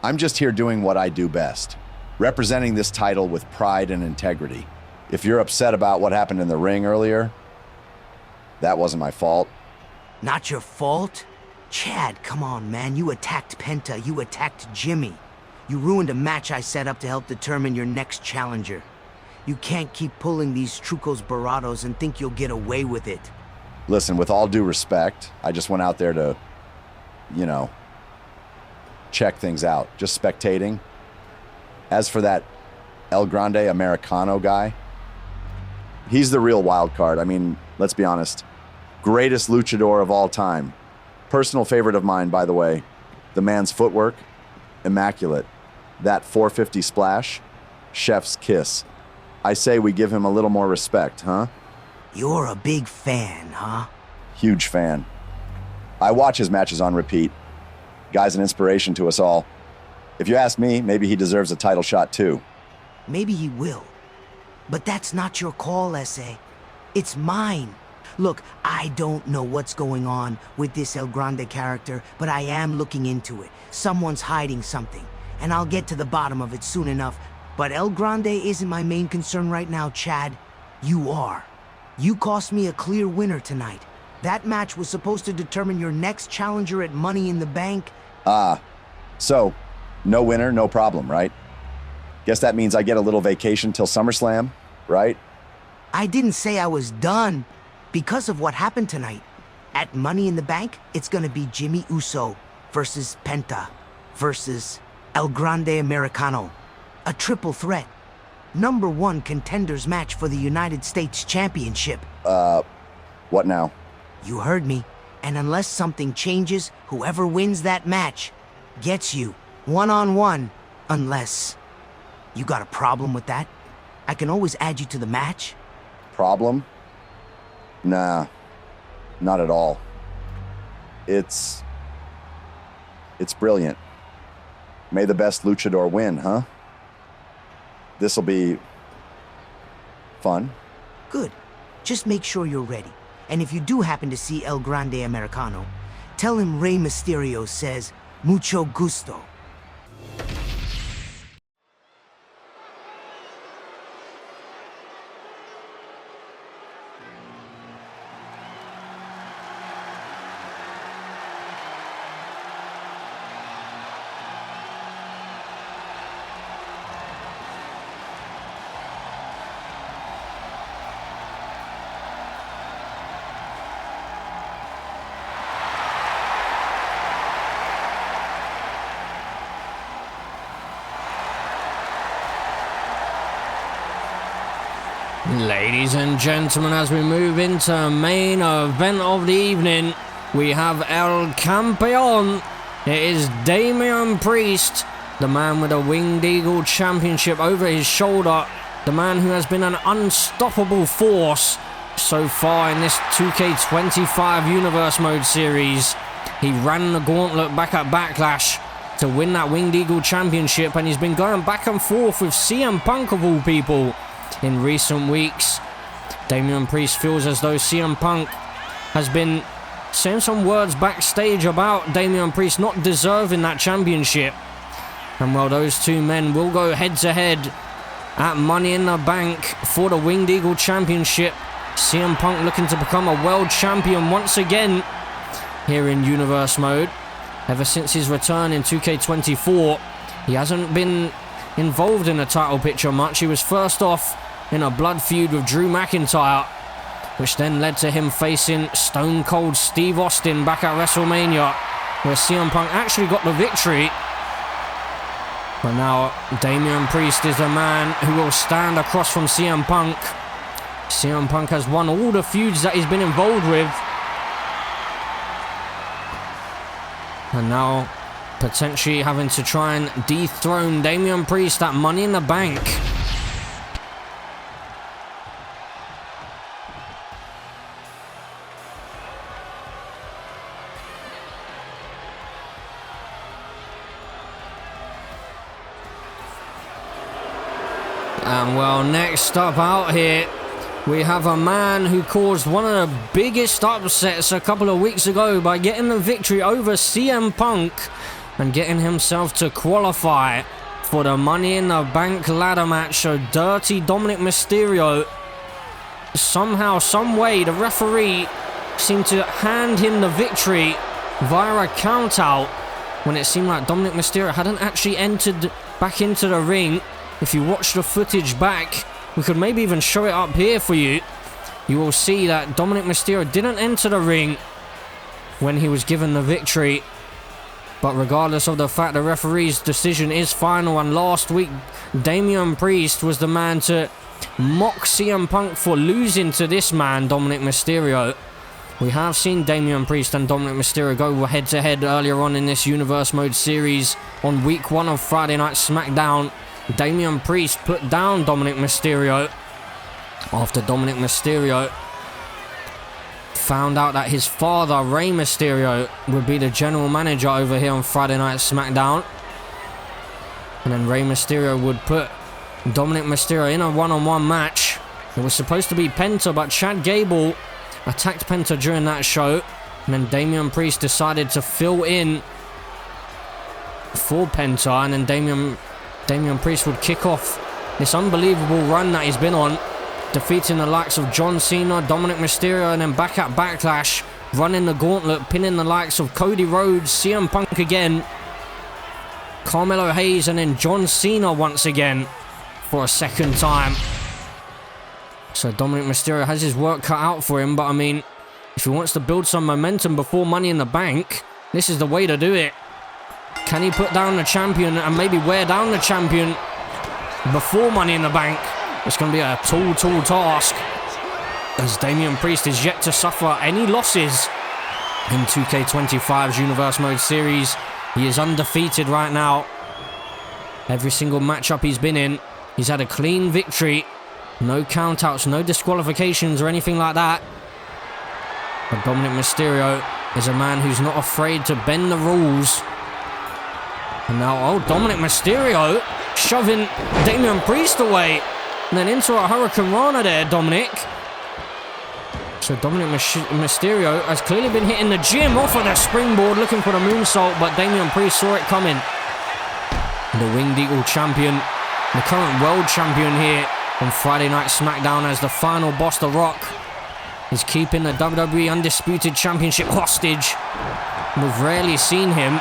I'm just here doing what I do best. Representing this title with pride and integrity. If you're upset about what happened in the ring earlier, that wasn't my fault. Not your fault? Chad, come on, man. You attacked Penta. You attacked Jimmy. You ruined a match I set up to help determine your next challenger. You can't keep pulling these trucos baratos and think you'll get away with it. Listen, with all due respect, I just went out there to, check things out. Just spectating. As for that El Grande Americano guy, he's the real wild card. I mean, let's be honest. Greatest luchador of all time. Personal favorite of mine, by the way. The man's footwork, immaculate. That 450 splash, chef's kiss. I say we give him a little more respect, huh? You're a big fan, huh? Huge fan. I watch his matches on repeat. Guy's an inspiration to us all. If you ask me, maybe he deserves a title shot too. Maybe he will. But that's not your call, S.A. It's mine. Look, I don't know what's going on with this El Grande character, but I am looking into it. Someone's hiding something, and I'll get to the bottom of it soon enough. But El Grande isn't my main concern right now, Chad. You are. You cost me a clear winner tonight. That match was supposed to determine your next challenger at Money in the Bank. So, no winner, no problem, right? Guess that means I get a little vacation till SummerSlam, right? I didn't say I was done because of what happened tonight. At Money in the Bank, it's gonna be Jimmy Uso versus Penta versus El Grande Americano. A triple threat. #1 contenders match for the United States Championship. What now? You heard me. And unless something changes, whoever wins that match gets you one-on-one. Unless you got a problem with that, I can always add you to the match. Problem? Nah, not at all. It's brilliant. May the best luchador win, huh? This'll be fun. Good. Just make sure you're ready. And if you do happen to see El Grande Americano, tell him Rey Mysterio says, mucho gusto. Ladies and gentlemen, as we move into main event of the evening, we have El Campeon. It is Damian Priest, the man with a Winged Eagle Championship over his shoulder, the man who has been an unstoppable force so far in this 2K25 Universe Mode series. He ran the gauntlet back at Backlash to win that Winged Eagle Championship, and he's been going back and forth with CM Punk of all people in recent weeks. Damian Priest feels as though CM Punk has been saying some words backstage about Damian Priest not deserving that championship. And well, those two men will go head to head at Money in the Bank for the Winged Eagle Championship. CM Punk looking to become a world champion once again here in Universe Mode. Ever since his return in 2K24, he hasn't been involved in a title picture much. He was first off in a blood feud with Drew McIntyre, which then led to him facing Stone Cold Steve Austin back at WrestleMania, where CM Punk actually got the victory. But now Damian Priest is the man who will stand across from CM Punk. CM Punk has won all the feuds that he's been involved with, and now potentially having to try and dethrone Damian Priest at Money in the Bank. And well, next up out here, We have a man who caused one of the biggest upsets a couple of weeks ago by getting the victory over CM Punk and getting himself to qualify for the Money in the Bank ladder match. So Dirty Dominic Mysterio, somehow, some way, the referee seemed to hand him the victory via a count out when it seemed like Dominic Mysterio hadn't actually entered back into the ring. If you watch the footage back, we could maybe even show it up here for you. You will see that Dominic Mysterio didn't enter the ring when he was given the victory. But regardless of the fact, the referee's decision is final, and last week Damian Priest was the man to mock CM Punk for losing to this man, Dominic Mysterio. We have seen Damian Priest and Dominic Mysterio go head-to-head earlier on in this Universe Mode series on week 1 of Friday Night SmackDown. Damian Priest put down Dominic Mysterio after Dominic Mysterio found out that his father, Rey Mysterio, would be the general manager over here on Friday Night SmackDown. And then Rey Mysterio would put Dominic Mysterio in a one-on-one match. It was supposed to be Penta, but Chad Gable attacked Penta during that show. And then Damian Priest decided to fill in for Penta. And then Damian Priest would kick off this unbelievable run that he's been on, defeating the likes of John Cena, Dominic Mysterio, and then back at Backlash, running the gauntlet, pinning the likes of Cody Rhodes, CM Punk again, Carmelo Hayes, and then John Cena once again for a second time. So Dominic Mysterio has his work cut out for him, but I mean, if he wants to build some momentum before Money in the Bank, this is the way to do it. Can he put down the champion and maybe wear down the champion before Money in the Bank? It's going to be a tall task, as Damian Priest is yet to suffer any losses in 2K25's Universe Mode series. He is undefeated right now. Every single matchup he's been in, he's had a clean victory. No countouts, no disqualifications or anything like that. But Dominic Mysterio is a man who's not afraid to bend the rules. And now, Dominic Mysterio shoving Damian Priest away. And then into a Hurricane Rana there, Dominic. So Dominic Mysterio has clearly been hitting the gym off of the springboard, looking for the moonsault, but Damian Priest saw it coming. The Winged Eagle champion, the current world champion here on Friday Night SmackDown, as the final boss, The Rock, is keeping the WWE Undisputed Championship hostage. We've rarely seen him.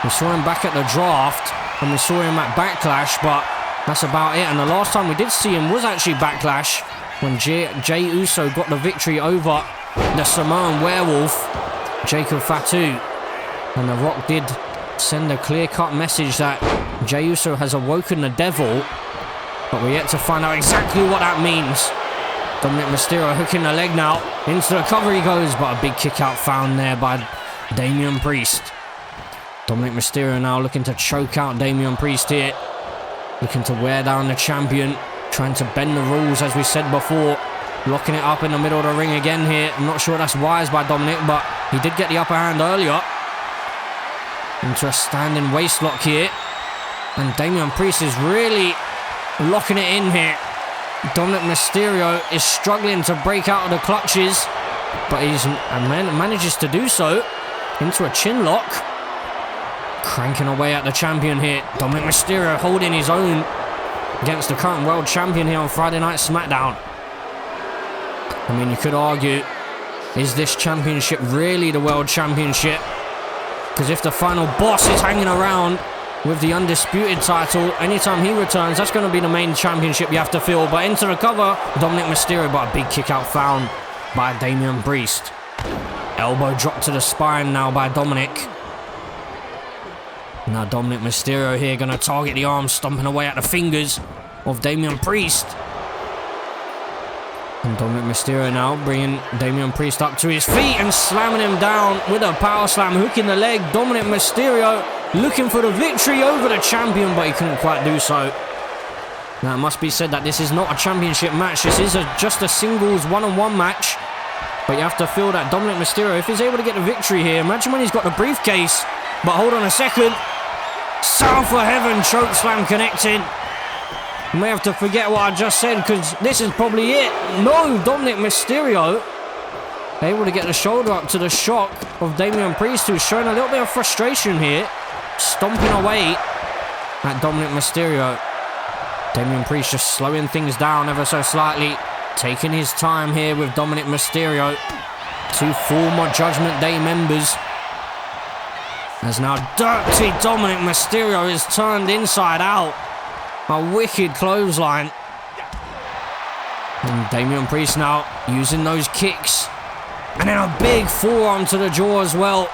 We saw him back at the draft, and we saw him at Backlash, but that's about it. And the last time we did see him was actually Backlash, when Jey Uso got the victory over the Samoan werewolf, Jacob Fatu. And The Rock did send a clear-cut message that Jey Uso has awoken the devil, but we're yet to find out exactly what that means. Dominic Mysterio hooking the leg now. Into the cover he goes, but a big kick-out found there by Damian Priest. Dominic Mysterio now looking to choke out Damian Priest here. Looking to wear down the champion. Trying to bend the rules, as we said before. Locking it up in the middle of the ring again here. I'm not sure that's wise by Dominic, but he did get the upper hand earlier. Into a standing waistlock here. And Damian Priest is really locking it in here. Dominic Mysterio is struggling to break out of the clutches, but he manages to do so. Into a chin lock. Cranking away at the champion here. Dominic Mysterio holding his own against the current world champion here on Friday Night SmackDown. I mean, you could argue, is this championship really the world championship? Because if the final boss is hanging around with the undisputed title, anytime he returns, that's going to be the main championship you have to fill. But into the cover, Dominic Mysterio, but a big kick out found by Damian Priest. Elbow drop to the spine now by Dominic. Now Dominic Mysterio here going to target the arms, stomping away at the fingers of Damian Priest. And Dominic Mysterio now bringing Damian Priest up to his feet and slamming him down with a power slam, hooking the leg. Dominic Mysterio looking for the victory over the champion, but he couldn't quite do so. Now it must be said that this is not a championship match. This is just a singles one-on-one match. But you have to feel that Dominic Mysterio, if he's able to get the victory here, imagine when he's got the briefcase. But hold on a second. Sound for Heaven chokeslam connected. You may have to forget what I just said because this is probably it. No, Dominic Mysterio able to get the shoulder up to the shock of Damian Priest, who's showing a little bit of frustration here. Stomping away at Dominic Mysterio. Damian Priest just slowing things down ever so slightly. Taking his time here with Dominic Mysterio. Two former Judgment Day members. As now dirty Dominic Mysterio is turned inside out. A wicked clothesline. And Damian Priest now using those kicks. And then a big forearm to the jaw as well.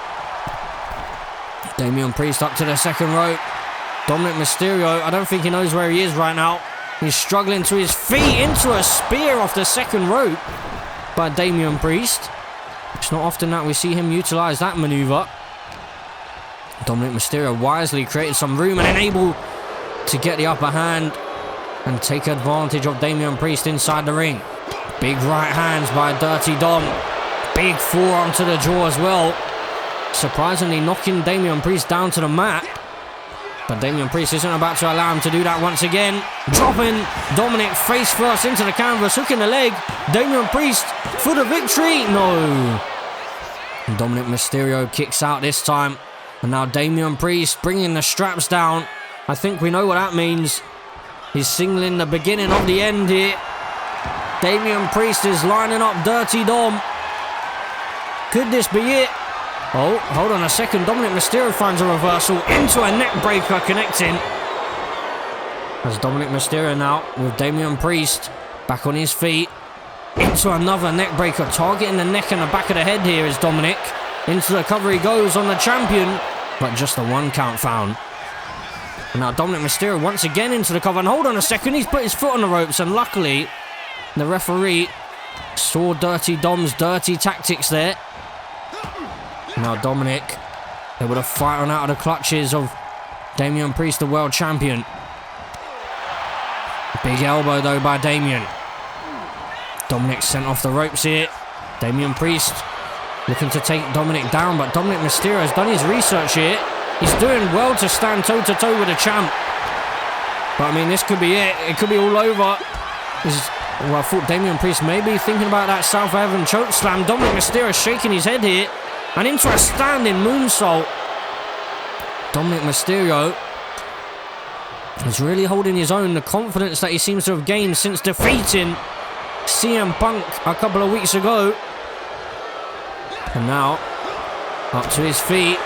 Damian Priest up to the second rope. Dominic Mysterio, I don't think he knows where he is right now. He's struggling to his feet into a spear off the second rope by Damian Priest. It's not often that we see him utilize that maneuver. Dominic Mysterio wisely created some room and then able to get the upper hand and take advantage of Damian Priest inside the ring. Big right hands by Dirty Dom. Big forearm to the jaw as well. Surprisingly knocking Damian Priest down to the mat. But Damian Priest isn't about to allow him to do that once again. Dropping Dominic face first into the canvas, hooking the leg. Damian Priest for the victory. No. Dominic Mysterio kicks out this time. And now Damian Priest bringing the straps down. I think we know what that means. He's signaling the beginning of the end here. Damian Priest is lining up Dirty Dom. Could this be it? Oh, hold on a second. Dominic Mysterio finds a reversal into a neck breaker connecting. As Dominic Mysterio now with Damian Priest back on his feet. Into another neck breaker, targeting the neck and the back of the head here is Dominic. Into the cover he goes on the champion, but just a 1 count found. And now Dominic Mysterio once again into the cover. And hold on a second, he's put his foot on the ropes, and luckily the referee saw Dirty Dom's dirty tactics there. Now Dominic able to fight on out of the clutches of Damian Priest, the world champion. Big elbow though by Damian. Dominic sent off the ropes here. Damian Priest looking to take Dominic down, but Dominic Mysterio has done his research here. He's doing well to stand toe-to-toe with the champ. But I mean, this could be it. It could be all over. Well, I thought Damian Priest may be thinking about that South Haven choke slam. Dominic Mysterio shaking his head here. And into a standing moonsault. Dominic Mysterio is really holding his own. The confidence that he seems to have gained since defeating CM Punk a couple of weeks ago. And now, up to his feet.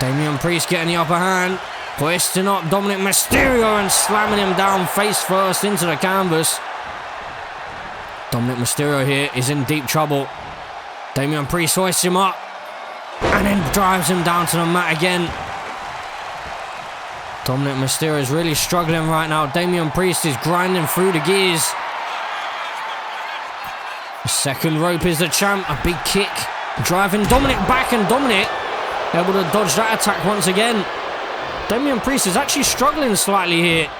Damian Priest getting the upper hand. Hoisting up Dominic Mysterio and slamming him down face first into the canvas. Dominic Mysterio here is in deep trouble. Damian Priest hoists him up and then drives him down to the mat again. Dominic Mysterio is really struggling right now. Damian Priest is grinding through the gears. The second rope is the champ. A big kick. Driving Dominic back, and Dominic able to dodge that attack once again. Damian Priest is actually struggling slightly here.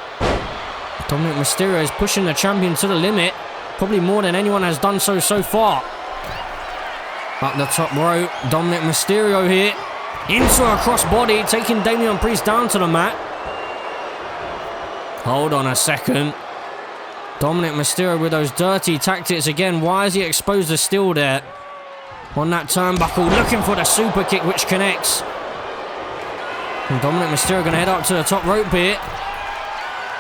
Dominic Mysterio is pushing the champion to the limit. Probably more than anyone has done so far. Up the top rope, Dominic Mysterio here. Into a crossbody, taking Damian Priest down to the mat. Hold on a second. Dominic Mysterio with those dirty tactics again. Why is he exposed to steel there? On that turnbuckle, looking for the super kick which connects. And Dominic Mysterio going to head up to the top rope here.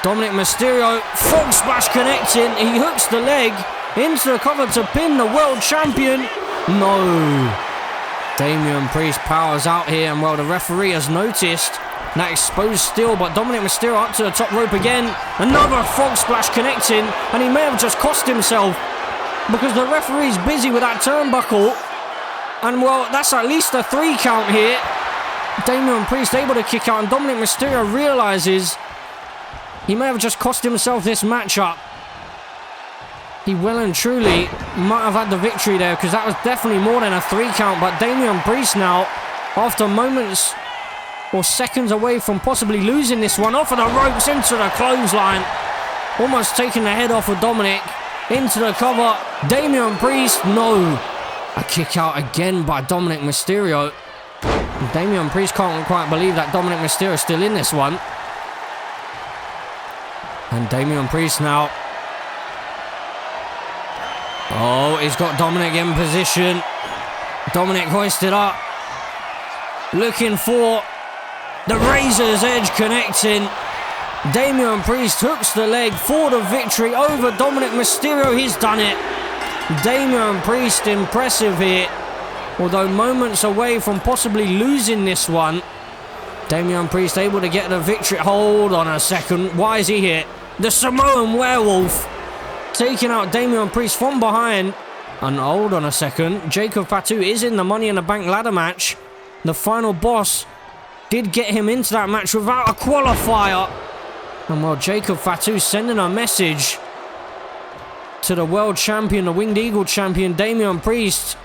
Dominic Mysterio, frog splash connecting. He hooks the leg into the cover to pin the world champion. No. Damian Priest powers out here, and well, the referee has noticed that exposed steel, but Dominic Mysterio up to the top rope again. Another frog splash connecting, and he may have just cost himself because the referee's busy with that turnbuckle. And well, that's at least a 3 count here. Damian Priest able to kick out, and Dominic Mysterio realizes he may have just cost himself this matchup. He well and truly might have had the victory there, because that was definitely more than a 3 count. But Damian Priest now, after moments or seconds away from possibly losing this one, off of the ropes into the clothesline, almost taking the head off of Dominic, into the cover. Damian Priest, no. A kick out again by Dominic Mysterio. Damian Priest can't quite believe that Dominic Mysterio is still in this one. And Damian Priest now. Oh, he's got Dominic in position. Dominic hoisted up. Looking for the Razor's Edge connecting. Damian Priest hooks the leg for the victory over Dominic Mysterio. He's done it. Damian Priest impressive here. Although moments away from possibly losing this one. Damian Priest able to get the victory. Hold on a second. Why is he here? The Samoan Werewolf taking out Damian Priest from behind. And hold on a second. Jacob Fatu is in the Money in the Bank ladder match. The final boss did get him into that match without a qualifier. And well, Jacob Fatu sending a message to the world champion, the Winged Eagle champion, Damian Priest.